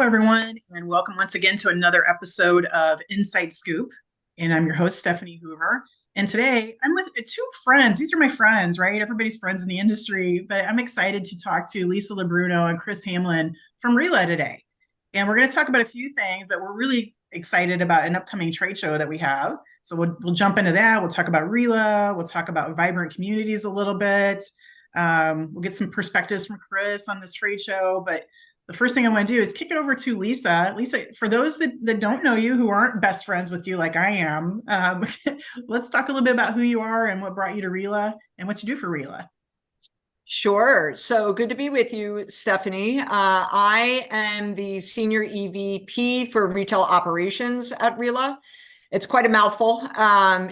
everyone, and welcome once again to another episode of Inside Scoop. And I'm your host, Stefanie Hoover. And today I'm with two friends. These are my friends, right? Everybody's friends in the industry, but I'm excited to talk to Lisa LaBruno and Khris Hamlin from RILA today. And we're going to talk about a few things, but we're really excited about an upcoming trade show that we have. So we'll jump into that. We'll talk about RILA. We'll talk about Vibrant Communities a little bit. We'll get some perspectives from Khris on this trade show, but the first thing I want to do is kick it over to Lisa. Lisa, for those that don't know you, who aren't best friends with you like I am, let's talk a little bit about who you are and what brought you to RILA and what you do for RILA. Sure. So good to be with you, Stefanie. I am the Senior EVP for Retail Operations at RILA. It's quite a mouthful.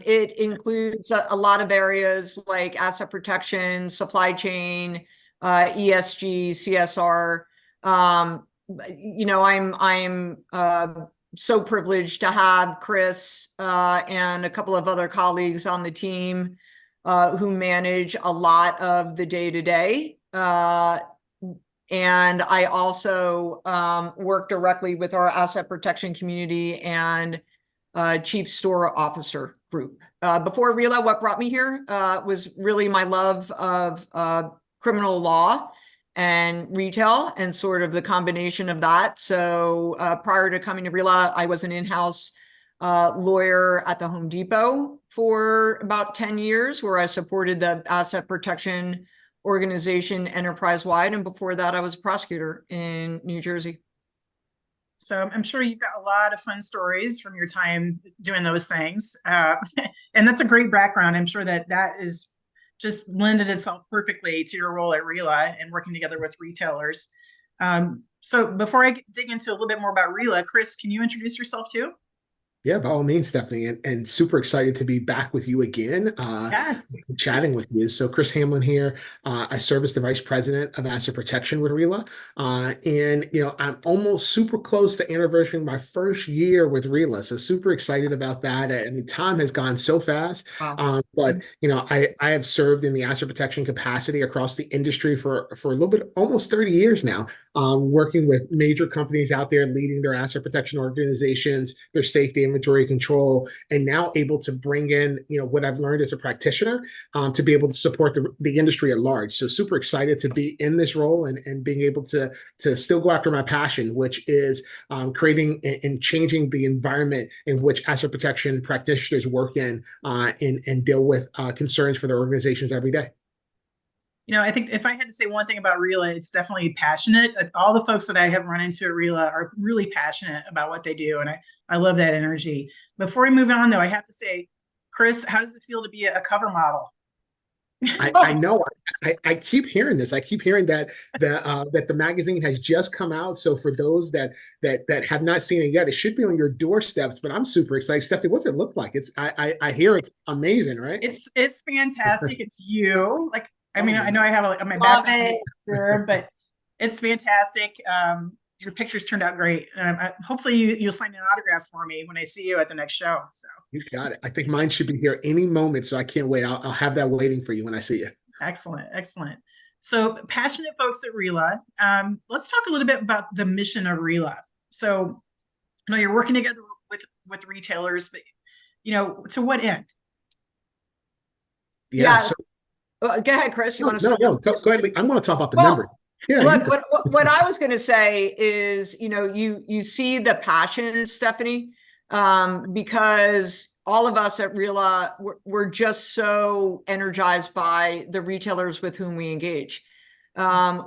It includes a lot of areas like asset protection, supply chain, ESG, CSR. I'm so privileged to have Khris and a couple of other colleagues on the team who manage a lot of the day-to-day. And I also work directly with our asset protection community and Chief Store Officer group. Before RILA, what brought me here was really my love of criminal law and retail and sort of the combination of that. So prior to coming to RILA, I was an in-house lawyer at the Home Depot for about 10 years, where I supported the asset protection organization enterprise-wide. And before that, I was a prosecutor in New Jersey. So I'm sure you've got a lot of fun stories from your time doing those things. And that's a great background. I'm sure that is just lended itself perfectly to your role at RILA and working together with retailers. So before I dig into a little bit more about RILA, Khris, can you introduce yourself too? Yeah, by all means, Stefanie, and super excited to be back with you again, Yes. chatting with you. So Khris Hamlin here. I serve as the Vice President of Asset Protection with RILA. And, I'm almost super close to anniversarying my first year with RILA. So super excited about that. I mean, time has gone so fast. Wow. But, I have served in the asset protection capacity across the industry for a little bit, almost 30 years now, working with major companies out there, leading their asset protection organizations, their safety inventory control, and now able to bring in, what I've learned as a practitioner to be able to support the industry at large. So super excited to be in this role and being able to still go after my passion, which is creating and changing the environment in which asset protection practitioners work in and deal with concerns for their organizations every day. I think if I had to say one thing about RILA, it's definitely passionate. All the folks that I have run into at RILA are really passionate about what they do. And I love that energy. Before we move on, though, I have to say, Khris, how does it feel to be a cover model? I know. I keep hearing this. I keep hearing that the magazine has just come out. So for those that have not seen it yet, it should be on your doorsteps. But I'm super excited. Stephanie, what's it look like? I hear it's amazing, right? It's fantastic. It's you. I mean, I know I have my background picture, but it's fantastic. Your pictures turned out great. Hopefully you'll sign an autograph for me when I see you at the next show. So you got it. I think mine should be here any moment, so I can't wait. I'll have that waiting for you when I see you. Excellent, excellent. So passionate folks at RILA. Let's talk a little bit about the mission of RILA. So I know you're working together with retailers, but to what end? Yeah. So, go ahead, Khris. You want to? No, go ahead. I want to talk about the numbers. Yeah, look, what I was going to say is, you see the passion, Stefanie, because all of us at RILA, we're just so energized by the retailers with whom we engage.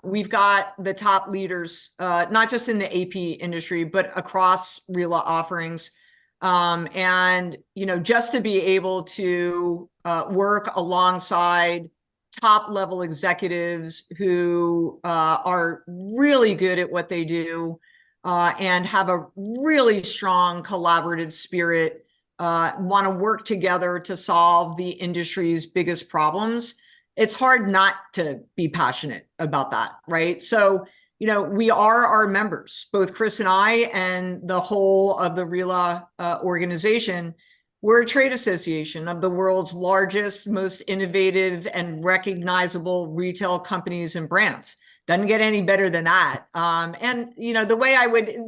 We've got the top leaders, not just in the AP industry, but across RILA offerings. And, just to be able to work alongside top level executives who are really good at what they do and have a really strong collaborative spirit, want to work together to solve the industry's biggest problems. It's hard not to be passionate about that, right? So, we are our members, both Khris and I and the whole of the RILA organization. We're a trade association of the world's largest, most innovative and recognizable retail companies and brands. Doesn't get any better than that. And, you know, the way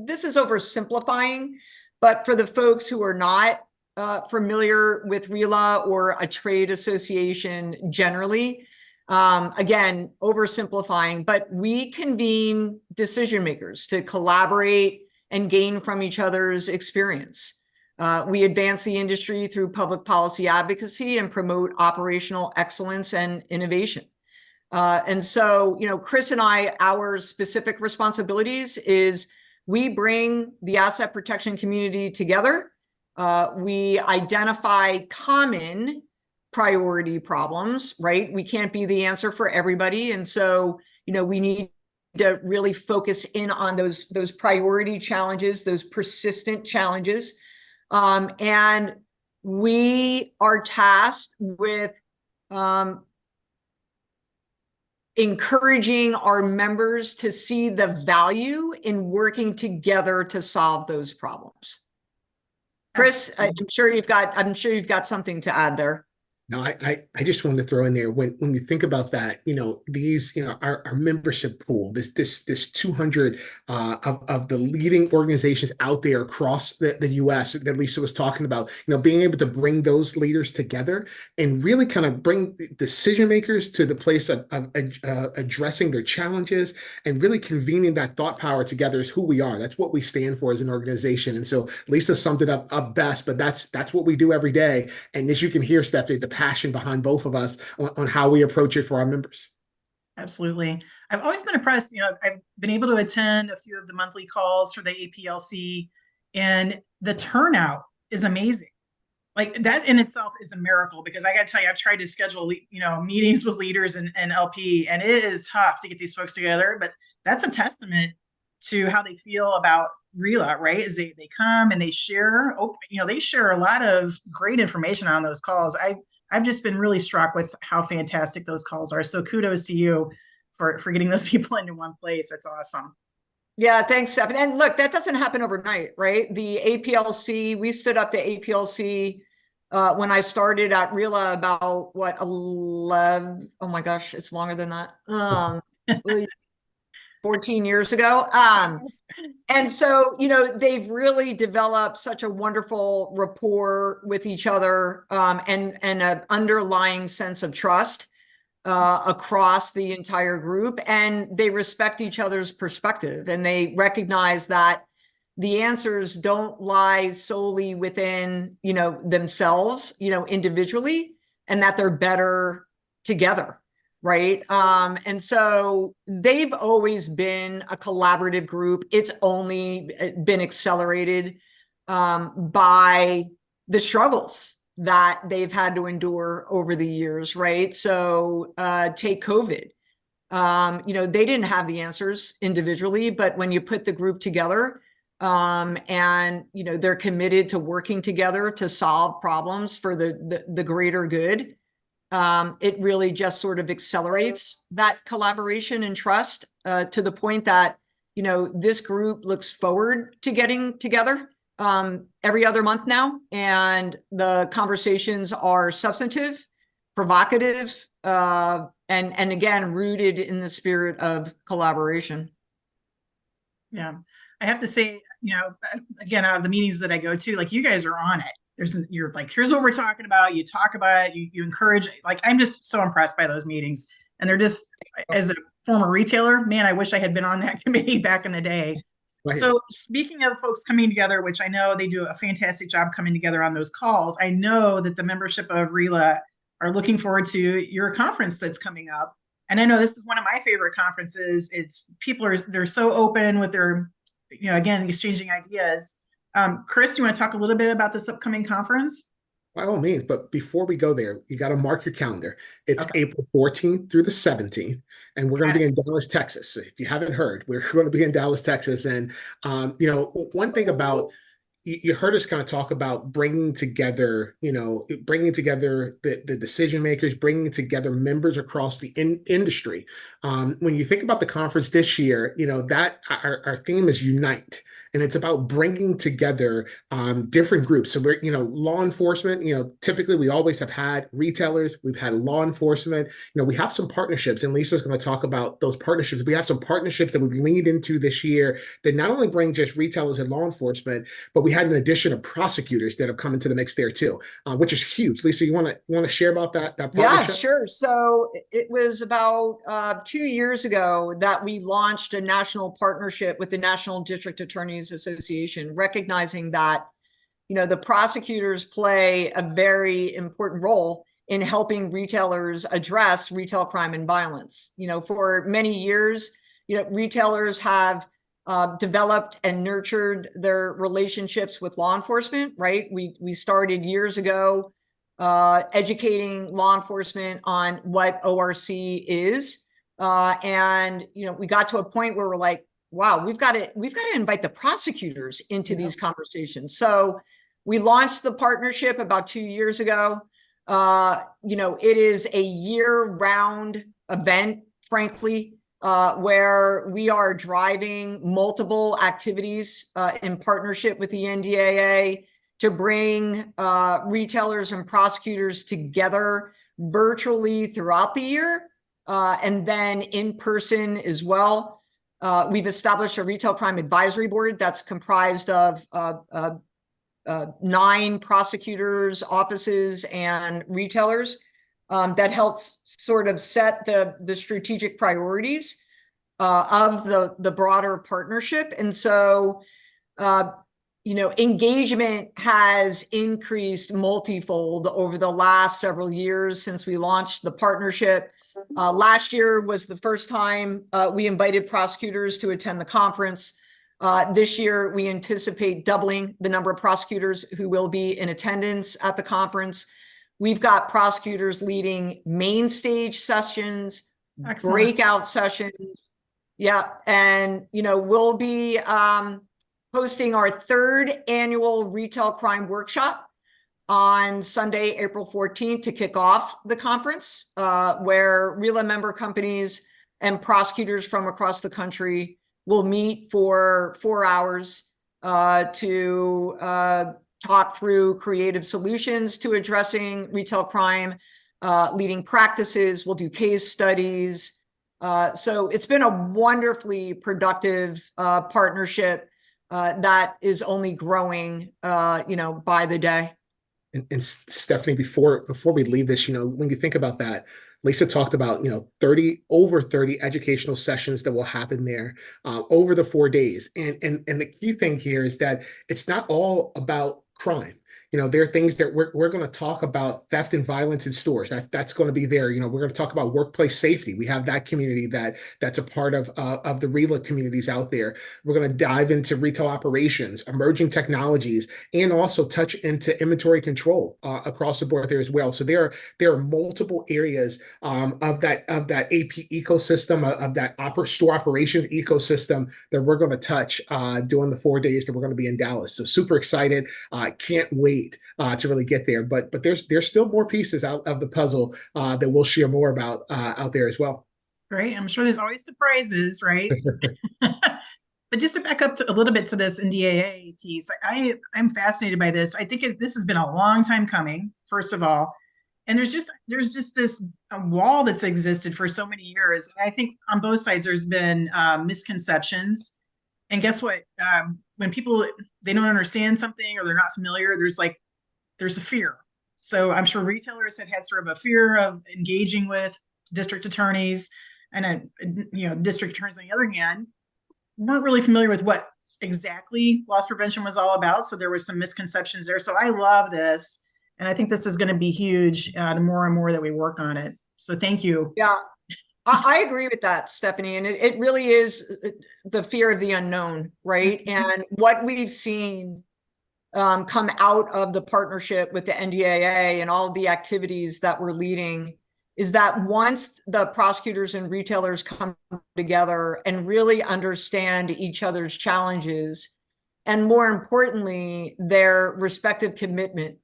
this is oversimplifying, but for the folks who are not familiar with RILA or a trade association generally, again, oversimplifying, but we convene decision makers to collaborate and gain from each other's experience. We advance the industry through public policy advocacy and promote operational excellence and innovation. And so, you know, Khris and I, our specific responsibilities is we bring the asset protection community together. We identify common priority problems, right? We can't be the answer for everybody. And so, you know, we need to really focus in on those priority challenges, those persistent challenges. And we are tasked with encouraging our members to see the value in working together to solve those problems. Khris, I'm sure you've got something to add there. No, I just wanted to throw in there when you think about that, you know, these, you know, our membership pool, this 200 of the leading organizations out there across the US that Lisa was talking about, you know, being able to bring those leaders together and really kind of bring decision makers to the place of addressing their challenges and really convening that thought power together is who we are. That's what we stand for as an organization. And so Lisa summed it up best, but that's what we do every day. And as you can hear, Stephanie, the passion behind both of us on how we approach it for our members. Absolutely. I've always been impressed. You know, I've been able to attend a few of the monthly calls for the APLC, and the turnout is amazing. Like that in itself is a miracle, because I got to tell you, I've tried to schedule, you know, meetings with leaders and LP, and it is tough to get these folks together. But that's a testament to how they feel about RILA, right? Is they come and they share, you know, they share a lot of great information on those calls. I've just been really struck with how fantastic those calls are. So kudos to you for getting those people into one place. That's awesome. Yeah, thanks, Stefanie. And look, that doesn't happen overnight, right? The APLC, we stood up the APLC when I started at RILA about 11, oh my gosh, it's longer than that. 14 years ago. And so, you know, they've really developed such a wonderful rapport with each other, and an underlying sense of trust across the entire group. And they respect each other's perspective, and they recognize that the answers don't lie solely within, you know, themselves, you know, individually, and that they're better together. Right. And so they've always been a collaborative group. It's only been accelerated by the struggles that they've had to endure over the years. Right. So take COVID. You know, they didn't have the answers individually, but when you put the group together, and, you know, they're committed to working together to solve problems for the greater good. It really just sort of accelerates that collaboration and trust to the point that, you know, this group looks forward to getting together every other month now. And the conversations are substantive, provocative, and again, rooted in the spirit of collaboration. Yeah. I have to say, you know, again, out of the meetings that I go to, like, you guys are on it. You're like, here's what we're talking about. You talk about it. You encourage. Like, I'm just so impressed by those meetings. And they're just, as a former retailer, man, I wish I had been on that committee back in the day. Right. So speaking of folks coming together, which I know they do a fantastic job coming together on those calls, I know that the membership of RILA are looking forward to your conference that's coming up. And I know this is one of my favorite conferences. They're so open with their, you know, again, exchanging ideas. Khris, do you want to talk a little bit about this upcoming conference? By all means, but before we go there, you got to mark your calendar. It's okay. April 14th through the 17th, and we're going to be in Dallas, Texas. If you haven't heard, we're going to be in Dallas, Texas. And, you know, one thing about, you heard us kind of talk about bringing together, you know, the decision makers, bringing together members across the industry. When you think about the conference this year, you know, that our theme is Unite. and it's about bringing together different groups. So we're, law enforcement, typically we always have had retailers, we've had law enforcement, we have some partnerships, and Lisa's going to talk about those partnerships. We have some partnerships that we've leaned into this year that not only bring just retailers and law enforcement, but we had an addition of prosecutors that have come into the mix there too, which is huge. Lisa, you want to share about that partnership? Yeah, sure. So it was about 2 years ago that we launched a national partnership with the National District Attorneys Association, recognizing that, the prosecutors play a very important role in helping retailers address retail crime and violence. For many years, retailers have developed and nurtured their relationships with law enforcement, right? We started years ago educating law enforcement on what ORC is. And, we got to a point where we're like, wow, we've got to invite the prosecutors into these conversations. So we launched the partnership about 2 years ago. It is a year-round event, frankly, where we are driving multiple activities in partnership with the NDAA to bring retailers and prosecutors together virtually throughout the year, and then in person as well. We've established a retail crime advisory board that's comprised of 9 prosecutors, offices, and retailers that helps sort of set the strategic priorities of the broader partnership. And so, engagement has increased multifold over the last several years since we launched the partnership. Last year was the first time we invited prosecutors to attend the conference. This year, we anticipate doubling the number of prosecutors who will be in attendance at the conference. We've got prosecutors leading main stage sessions, excellent, breakout sessions. Yeah, and we'll be hosting our 3rd annual retail crime workshop on Sunday, April 14th to kick off the conference, where RILA member companies and prosecutors from across the country will meet for 4 hours to talk through creative solutions to addressing retail crime, leading practices. We'll do case studies. So it's been a wonderfully productive partnership that is only growing, by the day. And Stefanie, before we leave this, when you think about that, Lisa talked about, over 30 educational sessions that will happen there over the 4 days. And the key thing here is that it's not all about crime. There are things that we're going to talk about: theft and violence in stores. That's going to be there. We're going to talk about workplace safety. We have that community that's a part of the RILA communities out there. We're going to dive into retail operations, emerging technologies, and also touch into inventory control across the board there as well. So there are multiple areas of that AP ecosystem, of that store operations ecosystem that we're going to touch during the 4 days that we're going to be in Dallas. So super excited. Can't wait to really get there, but there's still more pieces out of the puzzle that we'll share more about out there as well. Great. I'm sure there's always surprises, right? But just to back up a little bit to this NDAA piece, I'm fascinated by this. I think this has been a long time coming, first of all, and there's just this wall that's existed for so many years. And I think on both sides there's been misconceptions. And guess what? When people, they don't understand something or they're not familiar, there's a fear. So I'm sure retailers have had sort of a fear of engaging with district attorneys, and district attorneys on the other hand weren't really familiar with what exactly loss prevention was all about. So there was some misconceptions there. So I love this, and I think this is going to be huge the more and more that we work on it. So thank you. Yeah. I agree with that, Stefanie. And it really is the fear of the unknown, right? And what we've seen come out of the partnership with the NDAA and all of the activities that we're leading is that once the prosecutors and retailers come together and really understand each other's challenges, and more importantly, their respective commitment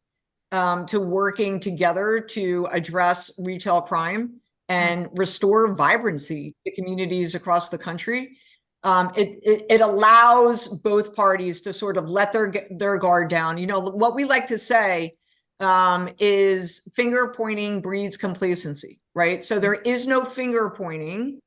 to working together to address retail crime and restore vibrancy to communities across the country, It allows both parties to sort of let their guard down. You know, what we like to say is finger pointing breeds complacency, right? So there is no finger pointing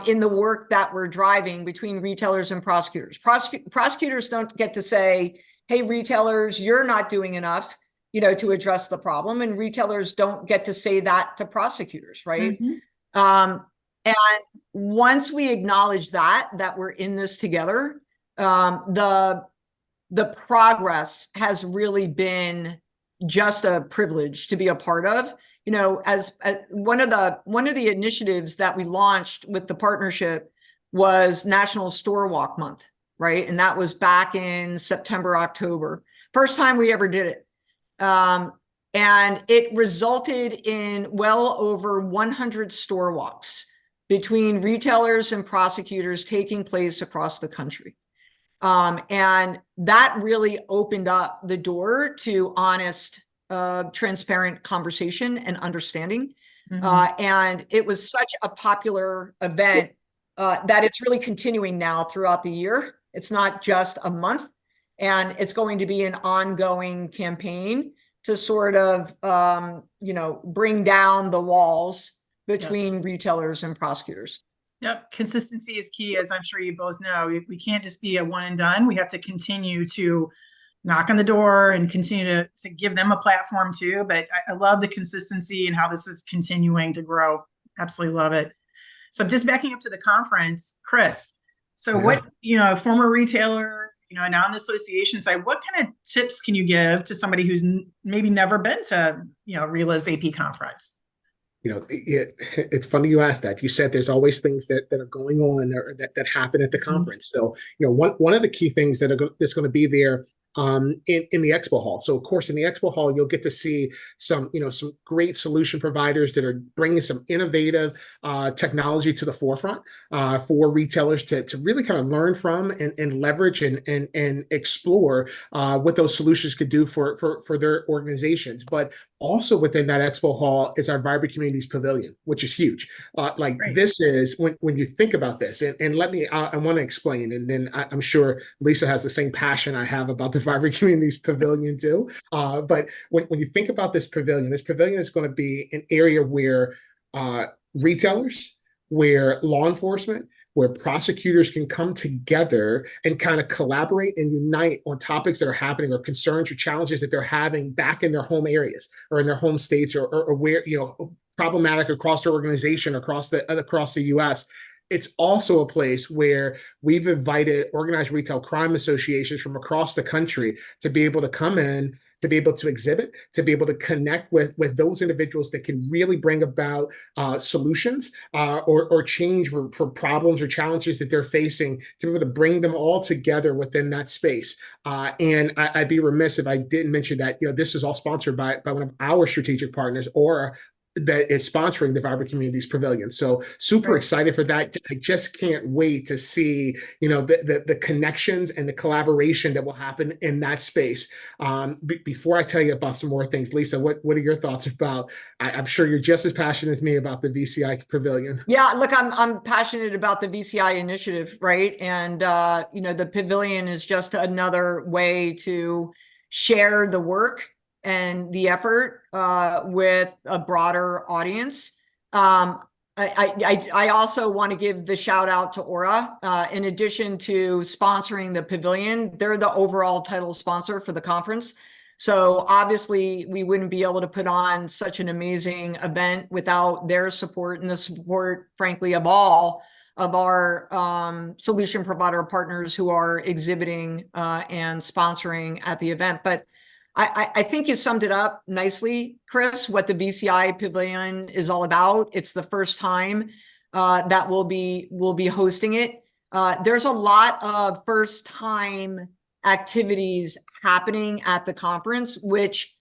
in the work that we're driving between retailers and prosecutors. Prosecutors don't get to say, hey, retailers, you're not doing enough, you know, to address the problem. And retailers don't get to say that to prosecutors, right? And once we acknowledge that we're in this together, the progress has really been just a privilege to be a part of. You know, as one of the initiatives that we launched with the partnership was National Store Walk Month, right? And that was back in September, October. First time we ever did it. And it resulted in well over 100 store walks between retailers and prosecutors taking place across the country. And that really opened up the door to honest, transparent conversation and understanding. And it was such a popular event that it's really continuing now throughout the year. It's not just a month, and it's going to be an ongoing campaign to sort of, you know, bring down the walls between retailers and prosecutors. Yep. Consistency is key, as I'm sure you both know. We can't just be a one and done. We have to continue to knock on the door and continue to give them a platform too. But I love the consistency and how this is continuing to grow. Absolutely love it. So just backing up to the conference, Khris. So what, you know, former retailer, you know, now in the association side, what kind of tips can you give to somebody who's maybe never been to, you know, RILA's AP conference? You know, it's funny you asked that. You said there's always things that are going on there that happen at the conference. So, you know, one of the key things that's going to be there in the expo hall. So of course, in the expo hall, you'll get to see some great solution providers that are bringing some innovative technology to the forefront for retailers to really kind of learn from and leverage and explore what those solutions could do for their organizations. But also within that expo hall is our Vibrant Communities Pavilion, which is huge. This is when you think about this, and let me, I want to explain, and then I'm sure Lisa has the same passion I have about the Vibrant Communities Pavilion too. But when you think about this pavilion is going to be an area where retailers, where law enforcement, where prosecutors can come together and kind of collaborate and unite on topics that are happening or concerns or challenges that they're having back in their home areas or in their home states or where, you know, problematic across their organization, across the US. It's also a place where we've invited organized retail crime associations from across the country to be able to come in, to be able to exhibit, to be able to connect with those individuals that can really bring about solutions or change for problems or challenges that they're facing, to be able to bring them all together within that space. And I'd be remiss if I didn't mention that, you know, this is all sponsored by one of our strategic partners, or that is sponsoring the Vibrant Communities Pavilion. So super excited for that. I just can't wait to see, you know, the connections and the collaboration that will happen in that space. Before I tell you about some more things, Lisa, what are your thoughts about? I'm sure you're just as passionate as me about the VCI Pavilion. Yeah, look, I'm passionate about the VCI initiative, right? And you know, the pavilion is just another way to share the work and the effort with a broader audience. I also want to give the shout out to Aura. In addition to sponsoring the pavilion, they're the overall title sponsor for the conference. So obviously we wouldn't be able to put on such an amazing event without their support and the support, frankly, of all of our solution provider partners who are exhibiting and sponsoring at the event. But I think you summed it up nicely, Khris, what the VCI Pavilion is all about. It's the first time that we'll be hosting it. There's a lot of first time activities happening at the conference, which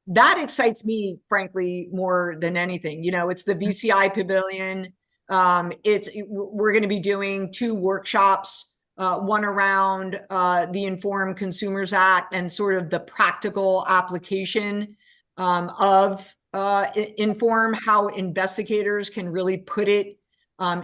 that excites me, frankly, more than anything. You know, it's the VCI Pavilion. We're going to be doing 2 workshops. One around the Informed Consumers Act and sort of the practical application of Inform, how investigators can really put it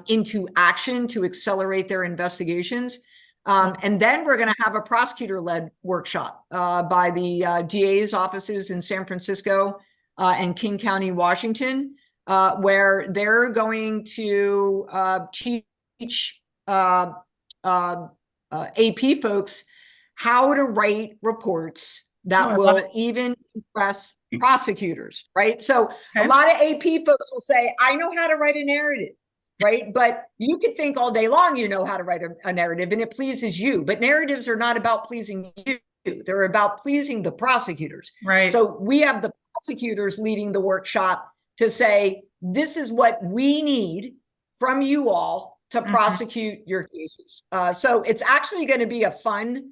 into action to accelerate their investigations. And then we're going to have a prosecutor-led workshop by the DA's offices in San Francisco and King County, Washington, where they're going to teach AP folks how to write reports that will even impress prosecutors, right? So a lot of AP folks will say, I know how to write a narrative, right? But you could think all day long you know how to write a narrative and it pleases you. But narratives are not about pleasing you. They're about pleasing the prosecutors. Right. So we have the prosecutors leading the workshop to say, this is what we need from you all to prosecute your cases. So it's actually going to be a fun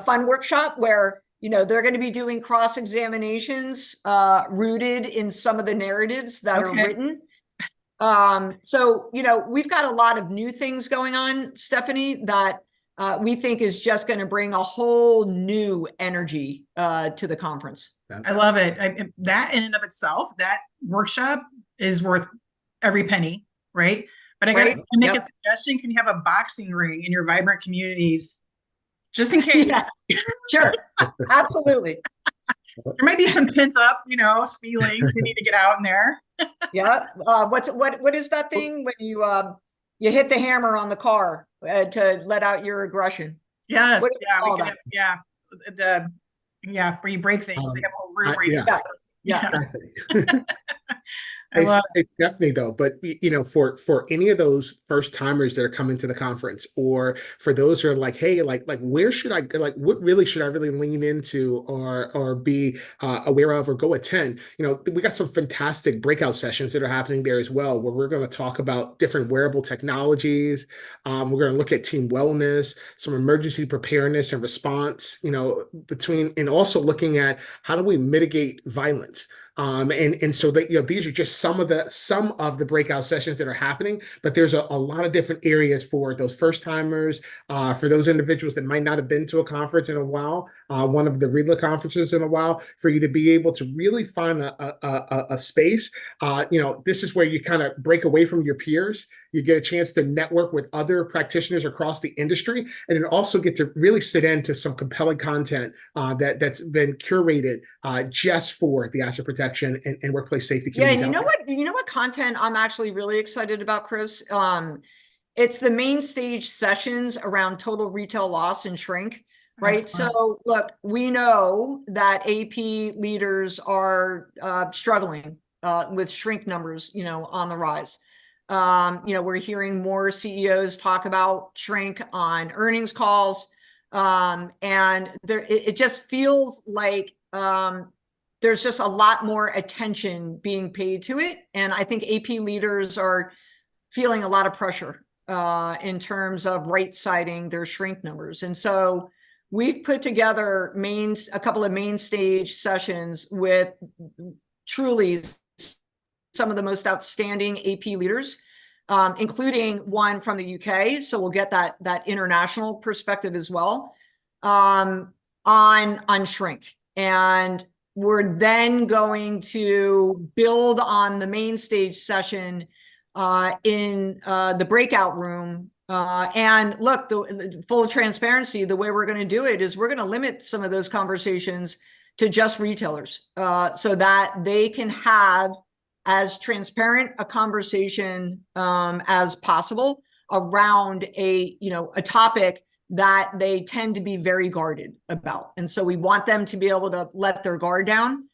workshop where, you know, they're going to be doing cross-examinations rooted in some of the narratives that are written. So, you know, we've got a lot of new things going on, Stefanie, that we think is just going to bring a whole new energy to the conference. I love it. That in and of itself, that workshop is worth every penny, right? But I got to make a suggestion. Can you have a boxing ring in your Vibrant Communities, just in case? Yeah, sure, absolutely. There might be some pent up, you know, feelings you need to get out in there. Yeah. What is that thing when you hit the hammer on the car to let out your aggression? Yes. Yeah. Where you break things. They have a whole room where you It's definitely though, but you know, for any of those first timers that are coming to the conference, or for those who are like, hey, like where should I go? Like, what really should I really lean into or be aware of or go attend? You know, we got some fantastic breakout sessions that are happening there as well, where we're going to talk about different wearable technologies. We're going to look at team wellness, some emergency preparedness and response, you know, and also looking at how do we mitigate violence. And so that, you know, these are just some of the breakout sessions that are happening, but there's a lot of different areas for those first timers, for those individuals that might not have been to a conference in a while, one of the RILA conferences in a while, for you to be able to really find a space. You know, this is where you kind of break away from your peers. You get a chance to network with other practitioners across the industry, and then also get to really sit into some compelling content that's been curated just for the asset protection and workplace safety communities. Yeah, and you know what content I'm actually really excited about, Khris? It's the main stage sessions around total retail loss and shrink, right? Excellent. So look, we know that AP leaders are struggling with shrink numbers, you know, on the rise. You know, we're hearing more CEOs talk about shrink on earnings calls. And it just feels like there's just a lot more attention being paid to it. And I think AP leaders are feeling a lot of pressure in terms of right-siding their shrink numbers. And so we've put together a couple of main stage sessions with truly some of the most outstanding AP leaders, including one from the UK. So we'll get that international perspective as well on shrink. And we're then going to build on the main stage session in the breakout room. And look, the full transparency, the way we're going to do it is we're going to limit some of those conversations to just retailers so that they can have as transparent a conversation as possible around a topic that they tend to be very guarded about. And so we want them to be able to let their guard down.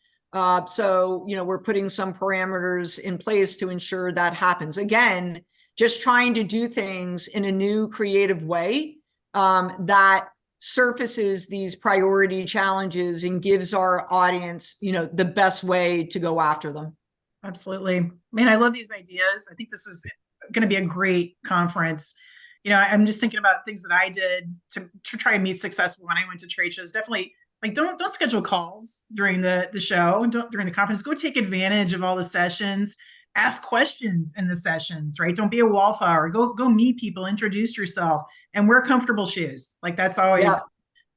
So, you know, we're putting some parameters in place to ensure that happens. Again, just trying to do things in a new creative way that surfaces these priority challenges and gives our audience, you know, the best way to go after them. Absolutely. Man, I love these ideas. I think this is going to be a great conference. You know, I'm just thinking about things that I did to try and meet successful when I went to trade shows. Definitely, like, don't schedule calls during the show and during the conference. Go take advantage of all the sessions. Ask questions in the sessions, right? Don't be a wallflower. Go meet people, introduce yourself, and wear comfortable shoes. Like, that's always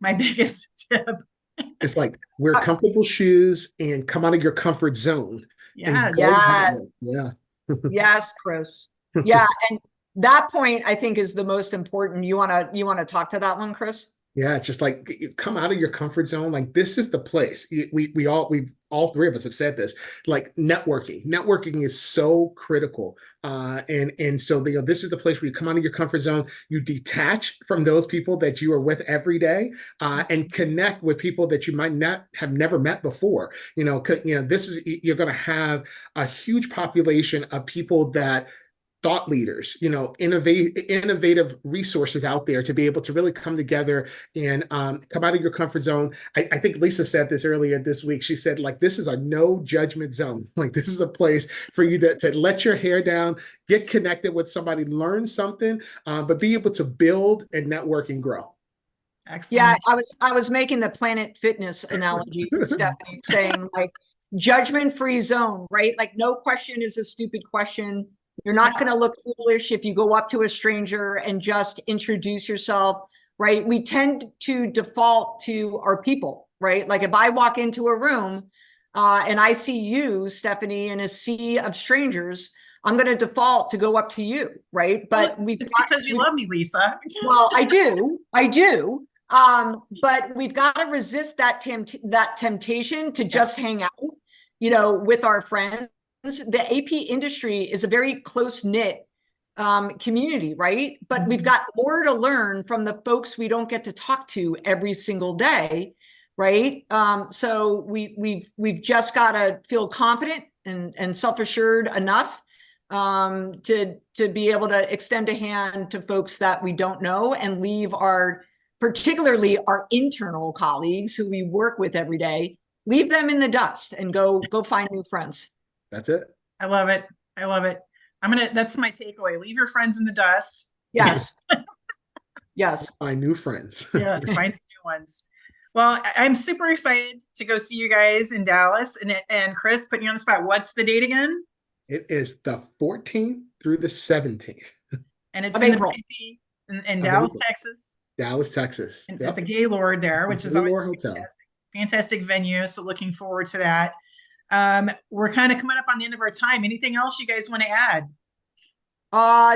my biggest tip. It's like, wear comfortable shoes and come out of your comfort zone. Yeah. Yes, Khris. Yeah. that point, I think, is the most important. You want to talk to that one, Khris? Yeah, it's just like come out of your comfort zone. Like this is the place. We've all three of us have said this. Like networking is so critical. And so this is the place where you come out of your comfort zone. You detach from those people that you are with every day, and connect with people that you might not have never met before. This is you're going to have a huge population of people that thought leaders, innovative resources out there to be able to really come together and come out of your comfort zone. I think Lisa said this earlier this week. She said, like, this is a no judgment zone. Like, this is a place for you to let your hair down, get connected with somebody, learn something, but be able to build and network and grow. Excellent. Yeah, I was making the Planet Fitness analogy, Stefanie, saying like judgment-free zone, right? Like no question is a stupid question. You're not going to look foolish if you go up to a stranger and just introduce yourself, right? We tend to default to our people, right? Like if I walk into a room and I see you, Stefanie, in a sea of strangers, I'm going to default to go up to you, right? But it's because you love me, Lisa. Well, I do. But we've got to resist that temptation to just hang out, with our friends. The AP industry is a very close-knit community, right? But we've got more to learn from the folks we don't get to talk to every single day, right? So we've just got to feel confident and self-assured enough to be able to extend a hand to folks that we don't know and leave particularly our internal colleagues who we work with every day, leave them in the dust and go find new friends. That's it. I love it. That's my takeaway. Leave your friends in the dust. Yes. Yes. Find new friends. Yes, find some new ones. Well, I'm super excited to go see you guys in Dallas. And Khris, putting you on the spot, what's the date again? It is the 14th through the 17th. And it's of in April. in Dallas, Texas. Dallas, Texas. And at the Gaylord there, which is always Hotel. Fantastic venue. So looking forward to that. We're kind of coming up on the end of our time. Anything else you guys want to add?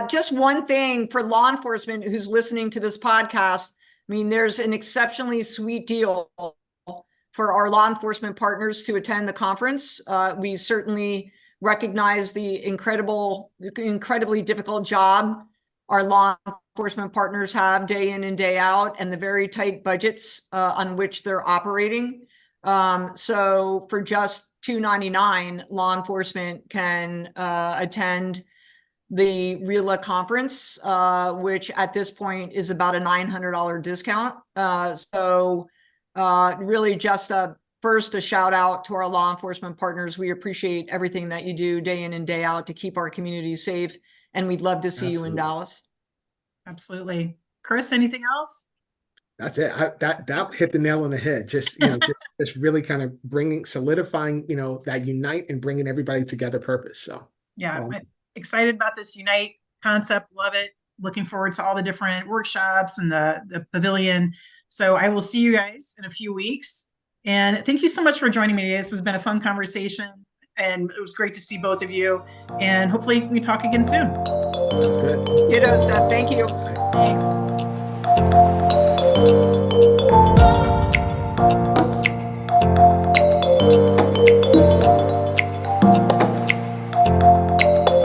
Just one thing for law enforcement who's listening to this podcast. I mean, there's an exceptionally sweet deal for our law enforcement partners to attend the conference. We certainly recognize the incredibly difficult job our law enforcement partners have day in and day out, and the very tight budgets on which they're operating. So for just $299, law enforcement can attend the RILA conference, which at this point is about a $900 discount. So really just first a shout out to our law enforcement partners. We appreciate everything that you do day in and day out to keep our communities safe. And we'd love to see you in Dallas. Absolutely. Khris, anything else? That's it. That hit the nail on the head. Just just really kind of solidifying, that unite and bringing everybody together purpose. So yeah, I'm excited about this unite concept. Love it. Looking forward to all the different workshops and the pavilion. So I will see you guys in a few weeks. And thank you so much for joining me today. This has been a fun conversation, and it was great to see both of you. And hopefully we talk again soon. Sounds good. Ditto, Steph. Thank you. Thanks.